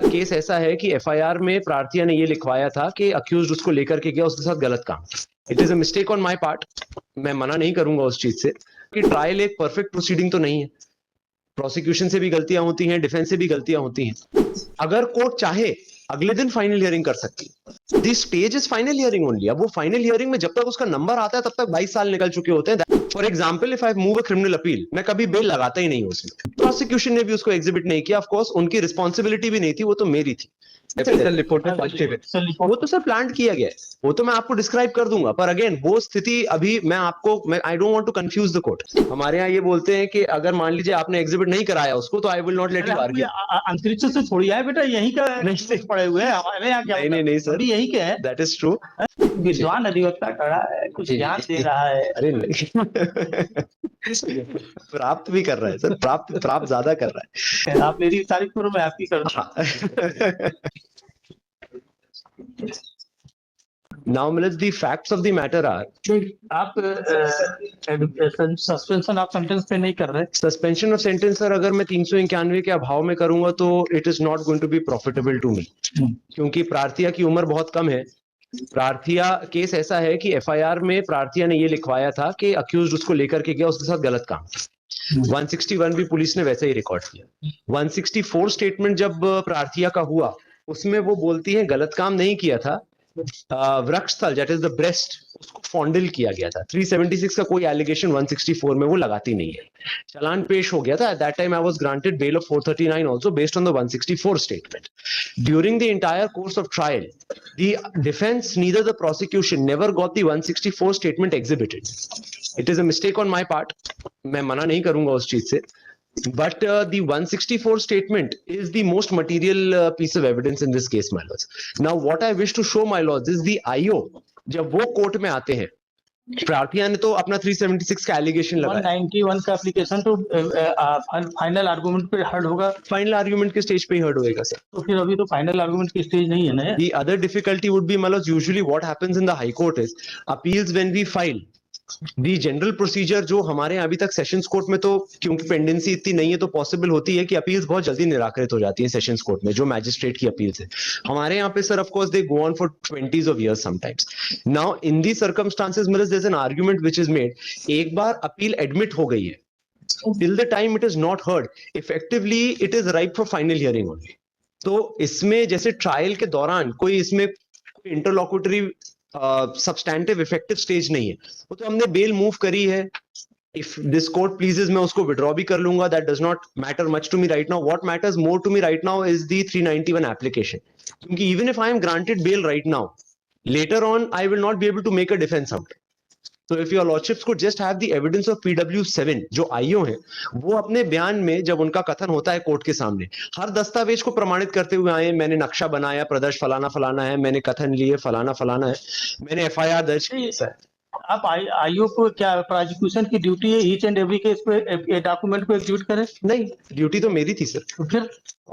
Case ऐसा है कि एफआईआर में प्रार्थिया ने ये लिखवाया था कि अक्यूज्ड उसको लेकर के गया, उसके साथ गलत काम। It is a mistake on my part, मैं मना नहीं करूंगा उस चीज से कि ट्रायल एक परफेक्ट प्रोसीडिंग तो नहीं है। प्रोसिक्यूशन से भी गलतियां होती हैं, डिफेंस से भी गलतियां होती हैं। अगर कोर्ट चाहे अगले दिन फाइनल हियरिंग कर सकती है। The stage is final hearing only. अब वो फाइनल हियरिंग में जब तक उसका नंबर आता है तब तक 22 साल निकल चुके होते हैं। For example, if I move a criminal appeal, मैं कभी बेल लगाता ही नहीं हूं उसमें। प्रोसिक्यूशन ने भी उसको एग्जिबिट नहीं किया, ऑफ कोर्स उनकी रिस्पॉन्सिबिलिटी भी नहीं थी, वो तो मेरी थी। रिपोर्ट में पॉजिटिव है, वो तो सर प्लान किया गया है, वो तो मैं आपको डिस्क्राइब कर दूंगा। पर अगेन वो स्थिति अभी मैं I don't want to confuse the court. हमारे यहाँ ये बोलते हैं कि अगर मान लीजिए आपने एग्जिबिट नहीं कराया उसको, तो I will not let you argue. अंतरिक्ष से थोड़ी आए बेटा, यहीं का नहीं पड़े हुए हैं हमारे यहाँ। क्या नहीं सर, यहीं के है। That is true. विद्वान अधिवक्ता खड़ा है, कुछ ज्ञान दे रहा है। अरे नहीं प्राप्त भी कर रहा है सर, प्राप्त ज्यादा कर रहा है। आप मेरी तारीफ करो, मैं आपकी कर दूं। Now, Milaj, the facts of the matter are, आप सस्पेंशन ऑफ सेंटेंस पे नहीं कर रहे। सस्पेंशन ऑफ सेंटेंस सर अगर मैं 391 के अभाव में करूंगा तो it is not going to be profitable to me, क्योंकि प्रार्थिया की उम्र बहुत कम है। प्रार्थिया केस ऐसा है कि एफआईआर में प्रार्थिया ने ये लिखवाया था कि अक्यूज्ड उसको लेकर के गया, उसके साथ गलत काम। 161 भी पुलिस ने वैसे ही रिकॉर्ड किया। 164 स्टेटमेंट जब प्रार्थिया का हुआ, उसमें वो बोलती है गलत काम नहीं किया था, वृक्षस्थल दैट इज द ब्रेस्ट, उसको फॉन्डल किया गया था। 376 का कोई एलिगेशन 164 में वो लगाती नहीं है। चालान पेश हो गया था। At that time I was granted bail of 439 also based on the 164 statement. During the entire course of trial, the defence neither the prosecution never got the 164 statement exhibited. It is a mistake on my part, मैं मना नहीं करूंगा उस चीज से। But the 164 statement is the most material piece of evidence in this case, my lords. Now, what I wish to show, my lords, is the IO. जब वो court में आते हैं, प्रार्थिया ने तो अपना 376 का एलिगेशन लगाया। 191 का एप्लीकेशन तो फाइनल आर्गुमेंट पे हर्ड होगा। फाइनल आर्गुमेंट के स्टेज पे ही हर्ड होएगा सर। तो फिर अभी तो फाइनल आर्गुमेंट की स्टेज नहीं है ना। The other difficulty would be, my lords, usually what happens in the High Court is appeals when we file. The general procedure जो हमारे अभी तक सेशंस कोर्ट में, तो क्योंकि पेंडेंसी इतनी नहीं है तो पॉसिबल होती है कि अपील्स बहुत जल्दी निराकृत हो जाती है सेशंस कोर्ट में, जो मैजिस्ट्रेट की अपील्स है। हमारे यहाँ पे sir of course they go on for 20s of years sometimes. Now in these circumstances there's an argument which is made, एक बार अपील एडमिट हो गई है, till the time it is not heard, effectively it is ripe for final hearing only. तो इसमें जैसे trial के दौरान कोई इसमें इंटरलॉक्यूटरी सब्सटैंटिव इफेक्टिव स्टेज नहीं है। वो तो हमने बेल मूव करी है, इफ दिस कोर्ट प्लीजेस मैं उसको विड्रॉ भी कर लूंगा, that does not matter much to me right now. What matters more to me right now is the 391 application, क्योंकि even if I am granted bail right now, later on I will not be able to make a defense out. So if your lordships could just have the evidence of PW7, जो IO हैं, वो अपने बयान में जब उनका कथन होता है कोर्ट के सामने, हर दस्तावेज को प्रमाणित करते हुए आए, मैंने नक्शा बनाया, प्रदर्श फलाना फलाना है, मैंने कथन लिए फलाना फलाना है, मैंने एफआईआर दर्ज की है। आप आईओ को क्या प्रोसिक्यूशन की ड्यूटी है ईच एंड एवरी केस पे डॉक्यूमेंट को एग्जीक्यूट करें? नहीं, ड्यूटी तो मेरी थी सर। फिर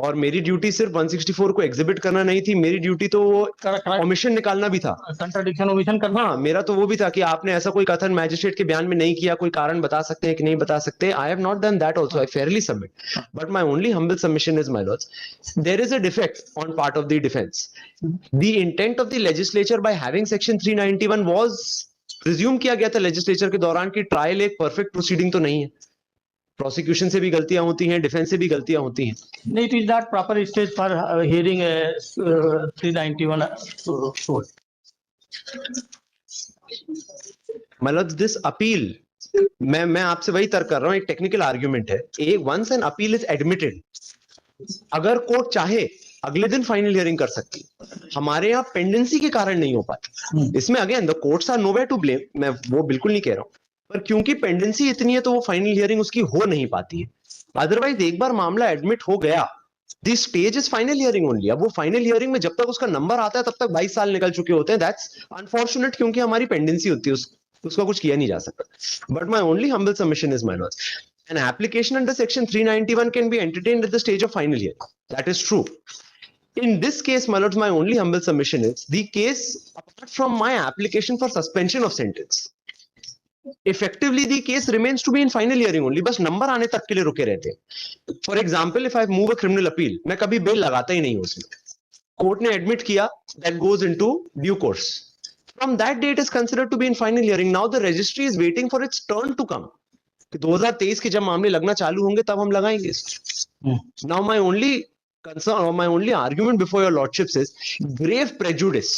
और मेरी ड्यूटी सिर्फ 164 को एग्जिबिट करना नहीं थी, मेरी ड्यूटी तो वो कमीशन निकालना भी था, कंट्राडिक्शन ओमिशन करना। हाँ, मेरा तो वो भी था कि आपने ऐसा कोई कथन मैजिस्ट्रेट के बयान में नहीं किया, कोई कारण बता सकते हैं कि नहीं बता सकते। I have not done that also, I fairly submit, but my only humble submission is, my lords, there is a defect on part of the defence. The intent of the legislature by having section 391 was, resume किया गया था legislature के दौरान कि trial एक perfect proceeding तो नहीं है, प्रोसिक्यूशन से भी गलतियां होती हैं, डिफेंस से भी गलतियां होती हैं। नहीं, it is not proper stage for hearing 391 court. मतलब दिस अपील, मैं आपसे वही तर्क कर रहा हूं, एक टेक्निकल आर्ग्यूमेंट है। एक once an appeal is admitted, अगर कोर्ट चाहे अगले दिन फाइनल हियरिंग कर सकती है। हमारे यहाँ पेंडेंसी के कारण नहीं हो पाती। इसमें again the courts are nowhere to blame, मैं वो बिल्कुल नहीं कह रहा हूं, पर क्योंकि पेंडेंसी इतनी है तो वो फाइनल हियरिंग उसकी हो नहीं पाती है। अदरवाइज एक बार मामला एडमिट हो गया, the stage is final hearing only. अब वो फाइनल हियरिंग में जब तक उसका नंबर आता है तब तक 22 साल निकल चुके होते हैं। दैट्स अनफॉर्चुनेट, क्योंकि हमारी पेंडेंसी होती है, उसका कुछ किया नहीं जा सकता। But my only humble submission is, my Lord's, an application under section 391 can be entertained at the stage of final hearing. That is true. In this case, my lords, my only humble submission is the case, apart from my application for suspension of sentence, effectively the case remains to be in final hearing only, बस number आने तक के लिए रुके रहते हैं. For example, if I move a criminal appeal, मैं कभी बेल लगाता ही नहीं हूं उसमें. कोर्ट ने एडमिट किया, that goes into due course. From that date is considered to be in final hearing. Now the registry is waiting for its turn to come. कि 2023 के जब मामले लगना चालू होंगे तब हम लगाएंगे. Now my only concern or my only argument before your lordships is grave prejudice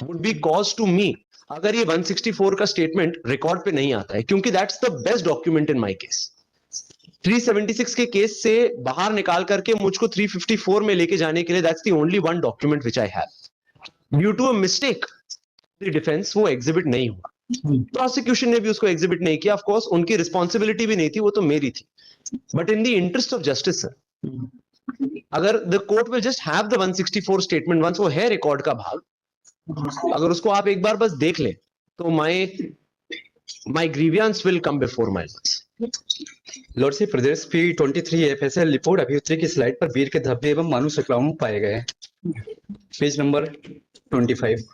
would be caused to me अगर ये 164 का स्टेटमेंट रिकॉर्ड पे नहीं आता है, क्योंकि that's the best document in my case. 376 के केस से बाहर निकाल करके मुझको 354 में लेके जाने के लिए that's the only one document which I have. Due to a mistake the defence वो एग्जिबिट नहीं हुआ. प्रोसिक्यूशन ने भी उसको एग्जिबिट नहीं किया. ऑफ कोर्स उनकी रिस्पॉन्सिबिलिटी भी नहीं थी, वो तो मेरी थी. But in the interest of justice sir, अगर the court will just have the 164 statement once, वो है रिकॉर्ड का भाग, अगर उसको आप एक बार बस देख लें तो my grievance will come before my lords. Lordship Pradesh P23 FSL report अभियुक्त की स्लाइड पर वीर के धब्बे एवं मानव संक्रामण पाए गए. Page number 25.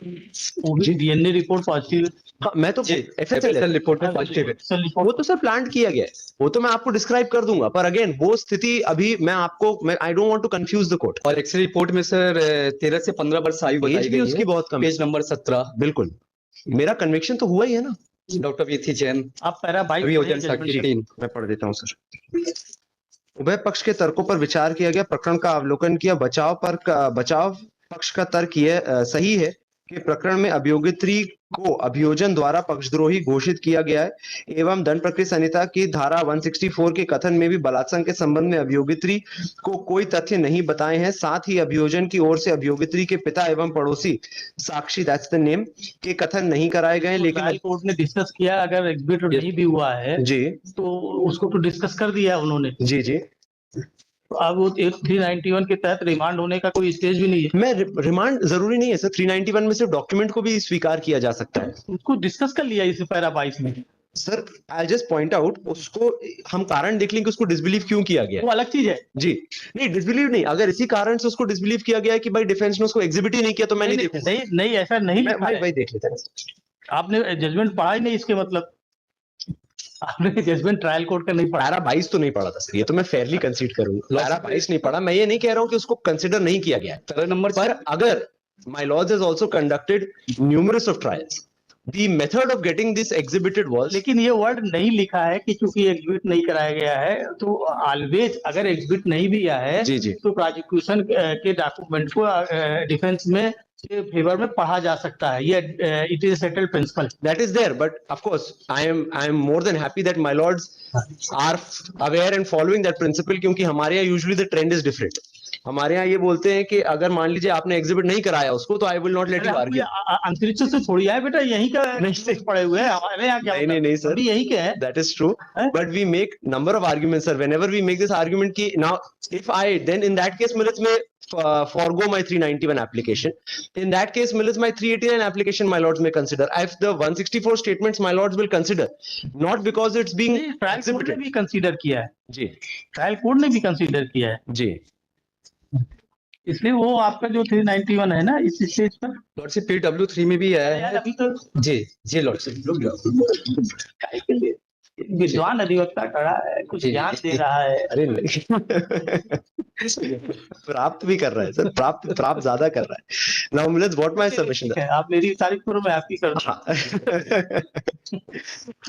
DNA report positive. हाँ, मैं तो FSL रिपोर्ट में पॉजिटिव है. वो तो सर प्लांट किया गया है, वो तो मैं आपको डिस्क्राइब कर दूंगा. पर अगेन वो स्थिति अभी मैं I don't want to confuse the court. और एक्सरे रिपोर्ट में सर 13 से 15 वर्ष आयु बताई गई है. उसकी बहुत कम. Page number 17. बिल्कुल, मेरा कन्विक्शन तो हुआ ही है ना. डॉक्टर वीथी जैन. आप पैरा 22 अभियोजन साक्षी 3. मैं पढ़ देता हूँ सर. उभय पक्ष के तर्कों पर विचार किया गया, प्रकरण का अवलोकन किया. बचाव पक्ष का तर्क यह सही है कि प्रकरण में अभियोगित्री को अभियोजन द्वारा पक्षद्रोही घोषित किया गया है एवं दंड प्रक्रिया संहिता की धारा 164 के कथन में भी बलात्संग के संबंध में अभियोगित्री को कोई तथ्य नहीं बताए हैं. साथ ही अभियोजन की ओर से अभियोगित्री के पिता एवं पड़ोसी साक्षी दैट्स द नेम के कथन नहीं कराए गए. लेकिन कोर्ट ने डिस्कस किया, अगर एग्जिबिट नहीं भी हुआ है जी तो उसको तो डिस्कस कर दिया उन्होंने. जी जी. अब वो 391 के तहत रिमांड होने का कोई स्टेज भी नहीं है. मैं रिमांड जरूरी नहीं है सर. 391 में सिर्फ डॉक्यूमेंट को भी स्वीकार किया जा सकता है. उसको डिस्कस कर लिया इस पैरा 22 में. Sir I just point out, उसको हम कारण देख लें कि उसको डिसबिलीव क्यों किया गया. वो अलग चीज है जी. नहीं डिसबिलीव नहीं, अगर इसी कारण से उसको डिसबिलीव किया गया है कि भाई डिफेंस ने उसको एग्जिबिट ही नहीं किया तो मैं नहीं देखूंगा. नहीं ऐसा नहीं. भाई देख लेते हैं. आपने जजमेंट पढ़ा ही नहीं, इसके मतलब आपने जजमेंट ट्रायल कोर्ट का नहीं पढ़ा. पैरा 22 तो नहीं पढ़ा था सर, ये तो मैं फेयरली कंसीड करूंगा. पैरा 22 नहीं पढ़ा. मैं ये नहीं कह रहा हूं कि उसको कंसीडर नहीं किया गया. पैरा नंबर पर अगर my Lord's has also conducted numerous of trials, the method of getting this exhibited was. लेकिन ये वर्ड नहीं लिखा है कि चूंकि एग्जिबिट नहीं कराया गया है तो ऑलवेज अगर एग्जिबिट नहीं भी आया है जी जी तो प्रोसिक्यूशन के डॉक्यूमेंट को डिफेंस में फेवर में पढ़ा जा सकता है. ये it is settled principle. that is there, but of course I am more than happy that my lords are aware and following that principle, क्योंकि हमारे यहाँ usually the trend is different. हमारे यहाँ ये बोलते हैं कि अगर मान लीजिए आपने एग्जिबिट नहीं कराया उसको तो I will not let you argue. अंतरिक्ष से थोड़ी आए बेटा, यहीं का नहीं पड़े हुए हैं हमारे यहाँ. क्या नहीं सर, यहीं के है. that is true, but we make number of arguments sir. Whenever we make this argument कि now if I then in that case millets may forgo my 391 application. In that case millets my 389 application my lords may consider. If the 164 statements my lords will consider, not because it's being trial court ने भी consider किया है. जी trial court ने भी consider किया है जी. इसलिए वो आपका जो 391 है ना इस स्टेज पर लॉर्डशिप PW3 में भी आया यार है. अभी तो जी लॉर्डशिप. विद्वान अधिवक्ता खड़ा है, कुछ ज्ञान दे रहा है. अरे नहीं प्राप्त भी कर रहा है सर, प्राप्त ज्यादा कर रहा है. Now let's what my submission. आप मेरी तारीफ करो, मैं आपकी कर दूं.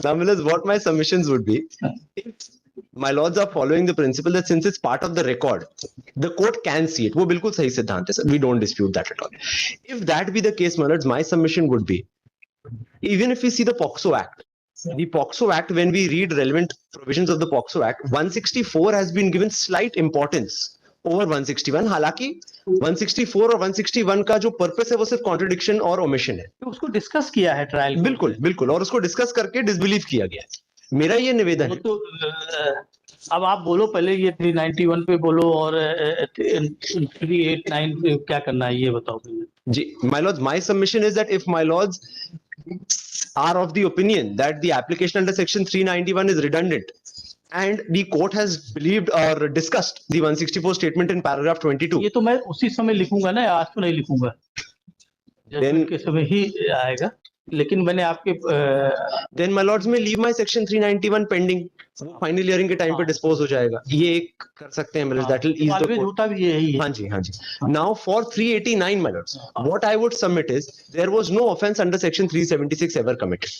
Now let's what my submissions would be. My lords are following the principle that since it's part of the record, the court can see it. वो बिल्कुल सही सिद्धांत है sir. We don't dispute that at all. If that be the case, my lords, my submission would be, even if we see the POXO Act, the POXO Act, when we read relevant provisions of the POXO Act, 164 has been given slight importance over 161. हालांकि 164 और 161 का जो purpose है वो सिर्फ contradiction और omission है. तो उसको डिस्कस किया है ट्रायल. बिल्कुल और उसको डिस्कस करके डिसबिलीव किया गया है. मेरा ये निवेदन है. तो अब आप बोलो, पहले ये 391 पे बोलो और 389 पे क्या करना है ये बताओ जी. My lords, my submission is that if my lords are of the opinion that the application under section 391 is redundant and the court has believed or discussed the 164 statement in paragraph 22, ये तो मैं उसी समय लिखूंगा ना, आज तो नहीं लिखूंगा. Then के समय ही आएगा. लेकिन मैंने आपके देन माय लॉर्ड्स में leave my section 391 pending, final hearing के टाइम पे हाँ। डिस्पोज हो जाएगा, ये एक कर सकते हैं मतलब that will ease the always होता भी यही है। हाँ जी हाँ जी। Now for 389 my lords, what I would submit is there was no offense under section 376 ever committed.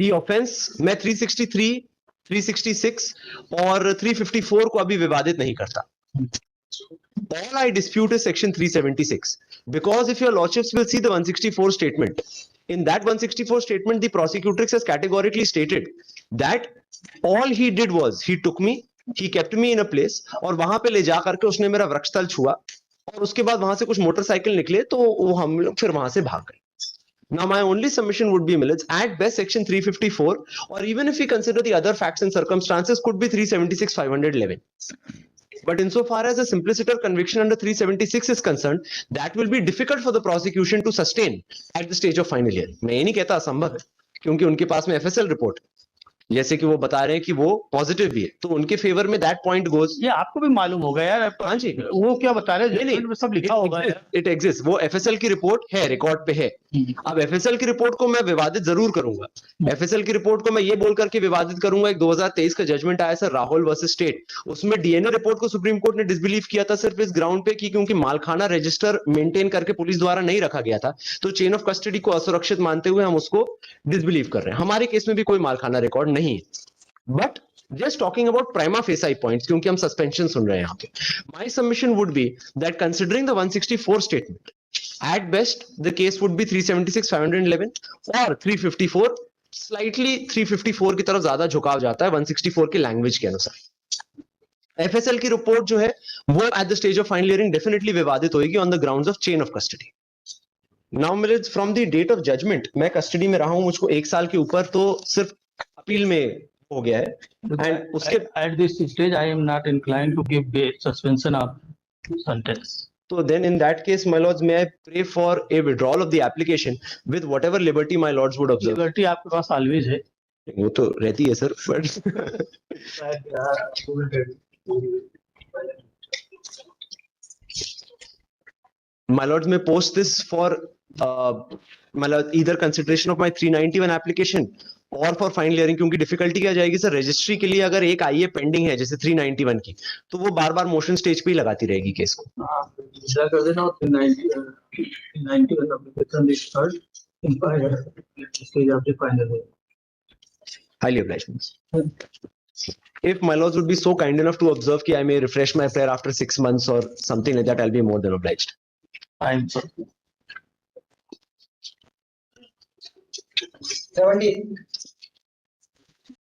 The offense मैं 363, 366 और 354 को अभी विवादित नहीं करता. All I dispute is section 376 because if your lordships will see the 164 statement, in that 164 statement the prosecutrix has categorically stated that all he did was he took me, he kept me in a place और वहां पे ले जा करके उसने मेरा वृक्षस्थल छुआ और उसके बाद वहां से कुछ मोटरसाइकिल निकले तो वो हम लोग फिर वहां से भाग गए. Now my only submission would be Millets, at best section 354 or even if we consider the other facts and circumstances could be 376 511. But insofar as a simpliciter conviction under 376 is concerned, that will be difficult for the prosecution to sustain at the stage of final hearing. मैं ये नहीं कहता असंभव है, क्योंकि उनके पास में FSL report जैसे कि वो बता रहे हैं कि वो पॉजिटिव भी है, तो उनके फेवर में दैट पॉइंट गोज. ये आपको भी मालूम होगा यार. हाँ जी, वो क्या बता रहे हैं, नहीं, सब लिखा होगा. इट एग्जिस्ट, वो FSL की रिपोर्ट है, रिकॉर्ड पे है. अब FSL की रिपोर्ट को मैं विवादित जरूर करूंगा. FSL की रिपोर्ट को मैं ये बोल करके विवादित करूंगा, एक 2023 का जजमेंट आया सर राहुल वर्सेस स्टेट, उसमें DNA रिपोर्ट को सुप्रीम कोर्ट ने डिसबिलीव किया था सिर्फ इस ग्राउंड पे कि क्योंकि मालखाना रजिस्टर मेंटेन करके पुलिस द्वारा नहीं रखा गया था, तो चेन ऑफ कस्टडी को असुरक्षित मानते हुए हम उसको डिसबिलीव कर रहे हैं. हमारे केस में भी कोई मालखाना रिकॉर्ड नहीं है. But just talking about prima facie points, क्योंकि हम suspension सुन रहे हैं यहाँ पे, my submission would be that considering the 164 statement, at best the case would be 376 511 or 354. Slightly 354 की तरफ ज्यादा झुकाव जाता है 164 की लैंग्वेज के अनुसार. FSL की रिपोर्ट जो है वो at the stage of final hearing definitely विवादित होगी on the grounds of chain of custody. Now Millets, from the date of judgment मैं कस्टडी में रहा हूं, मुझको 1 साल के ऊपर तो सिर्फ अपील में हो गया है. एंड उसके at this stage I am not inclined to give bail suspension of sentence. तो then in that case my lords may I pray for a withdrawal of the application with whatever liberty my lords would observe. Liberty आपके पास always है. वो तो रहती है sir, my lords may post this for my lord either consideration of my 391 application और for final hearing, क्योंकि difficulty क्या जाएगी सर, रजिस्ट्री के लिए अगर एक आईए पेंडिंग है जैसे 391 की, तो वो बार बार मोशन स्टेज पे ही लगाती रहेगी केस को. कर देना 391 application is heard in stage of the final. Highly obliged. If my lords would be so kind enough to observe कि I may refresh my prayer after 6 months or something like that, I'll be more than obliged. I am sorry. 17